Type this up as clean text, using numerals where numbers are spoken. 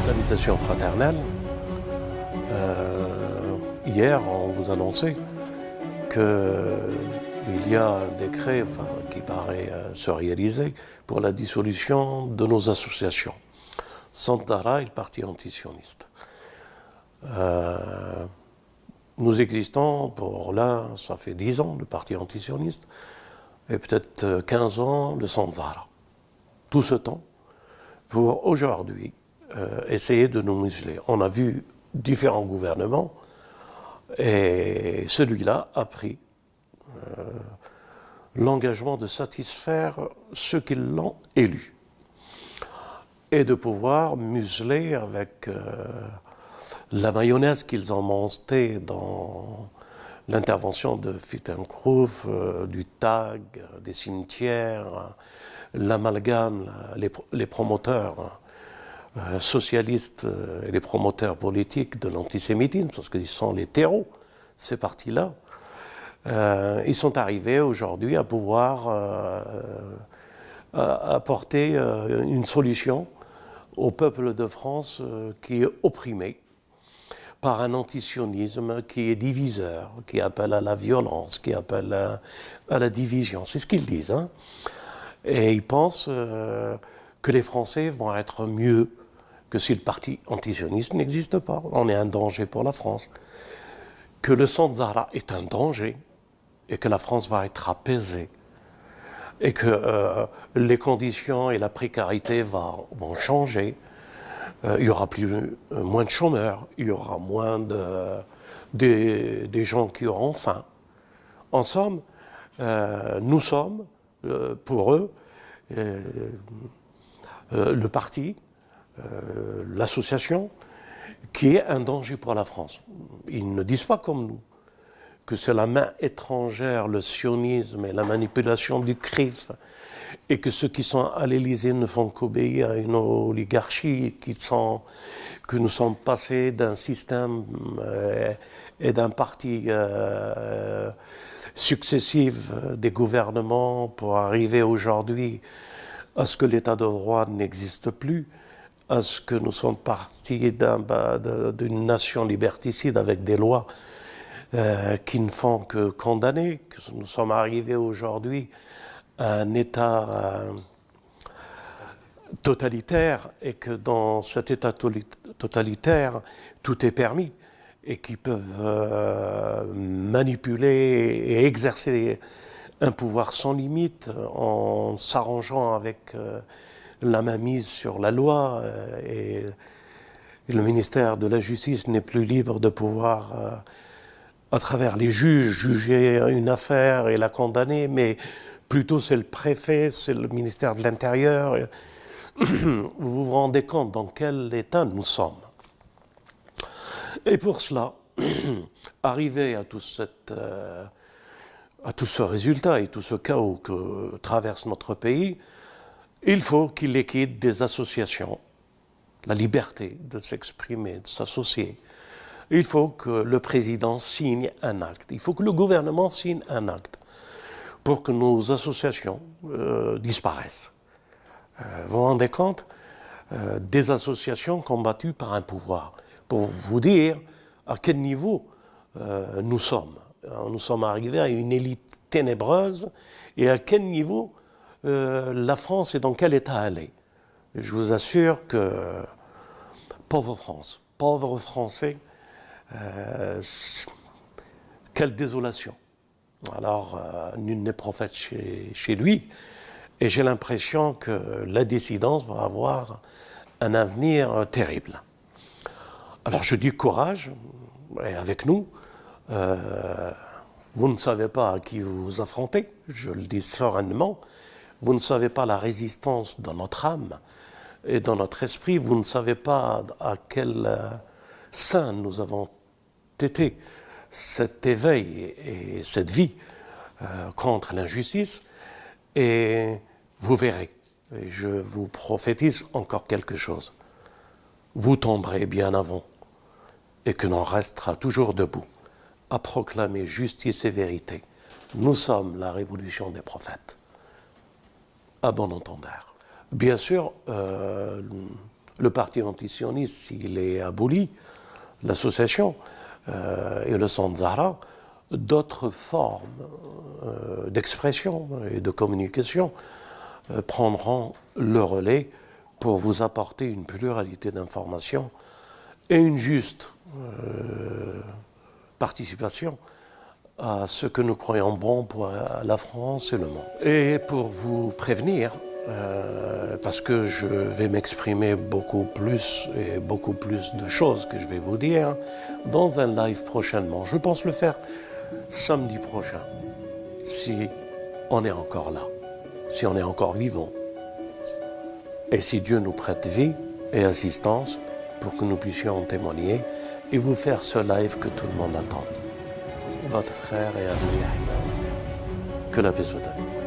Salutations fraternelles. Hier, on vous annonçait qu'il y a un décret qui paraît se réaliser pour la dissolution de nos associations. Sandara et le Parti antisioniste. Nous existons, pour l'un, ça fait 10 ans, le Parti antisioniste, et peut-être 15 ans, le Sandara. Tout ce temps, pour aujourd'hui, essayer de nous museler. On a vu différents gouvernements, et celui-là a pris l'engagement de satisfaire ceux qui l'ont élu et de pouvoir museler avec la mayonnaise qu'ils ont montée dans l'intervention de Fittenkroef, du TAG, des cimetières, l'amalgame, les promoteurs socialistes et les promoteurs politiques de l'antisémitisme, parce qu'ils sont les terreaux, ces partis-là. Ils sont arrivés aujourd'hui à pouvoir apporter une solution au peuple de France qui est opprimé par un antisionisme qui est diviseur, qui appelle à la violence, qui appelle à la division. C'est ce qu'ils disent. Hein. Et ils pensent que les Français vont être mieux que si le parti antisioniste n'existe pas. On est un danger pour la France. Que le Sandara est un danger et que la France va être apaisée. Et que les conditions et la précarité vont changer. Il y aura moins de chômeurs, il y aura moins des gens qui auront faim. En somme, nous sommes, pour eux, le parti, l'association, qui est un danger pour la France. Ils ne disent pas comme nous que c'est la main étrangère, le sionisme et la manipulation du CRIF, et que ceux qui sont à l'Élysée ne font qu'obéir à une oligarchie, que nous sommes passés d'un système et d'un parti successif des gouvernements pour arriver aujourd'hui à ce que l'état de droit n'existe plus, à ce que nous sommes partis d'une nation liberticide avec des lois qui ne font que condamner, que nous sommes arrivés aujourd'hui à un état totalitaire et que dans cet état totalitaire, tout est permis et qu'ils peuvent manipuler et exercer un pouvoir sans limite en s'arrangeant avec la mainmise sur la loi et le ministère de la Justice n'est plus libre de pouvoir, à travers les juges, juger une affaire et la condamner, mais plutôt c'est le préfet, c'est le ministère de l'Intérieur. Vous vous rendez compte dans quel état nous sommes. Et pour cela, arriver à tout ce résultat et tout ce chaos que traverse notre pays, il faut qu'il liquide des associations, la liberté de s'exprimer, de s'associer. Il faut que le président signe un acte, il faut que le gouvernement signe un acte pour que nos associations disparaissent. Vous vous rendez compte des associations combattues par un pouvoir. Pour vous dire à quel niveau nous sommes. Nous sommes arrivés à une élite ténébreuse et à quel niveau la France est dans quel état elle est. Je vous assure que pauvre France, pauvres Français, quelle désolation. Alors, nul n'est prophète chez lui, et j'ai l'impression que la dissidence va avoir un avenir terrible. Alors je dis courage, et avec nous, vous ne savez pas à qui vous vous affrontez, je le dis sereinement, vous ne savez pas la résistance dans notre âme et dans notre esprit, vous ne savez pas à quel sein nous avons été cet éveil et cette vie contre l'injustice, et vous verrez, et je vous prophétise encore quelque chose. Vous tomberez bien avant, et que l'on restera toujours debout, à proclamer justice et vérité. Nous sommes la révolution des prophètes. À bon entendeur. Bien sûr, le parti antisioniste, s'il est aboli, l'association et le Centre Zahra, d'autres formes d'expression et de communication prendront le relais pour vous apporter une pluralité d'informations et une juste participation à ce que nous croyons bon pour la France et le monde. Et pour vous prévenir, parce que je vais m'exprimer beaucoup plus et beaucoup plus de choses que je vais vous dire dans un live prochainement. Je pense le faire samedi prochain, si on est encore là, si on est encore vivant. Et si Dieu nous prête vie et assistance pour que nous puissions en témoigner et vous faire ce live que tout le monde attend. Votre frère et ami Yahya. Que la paix soit avec vous.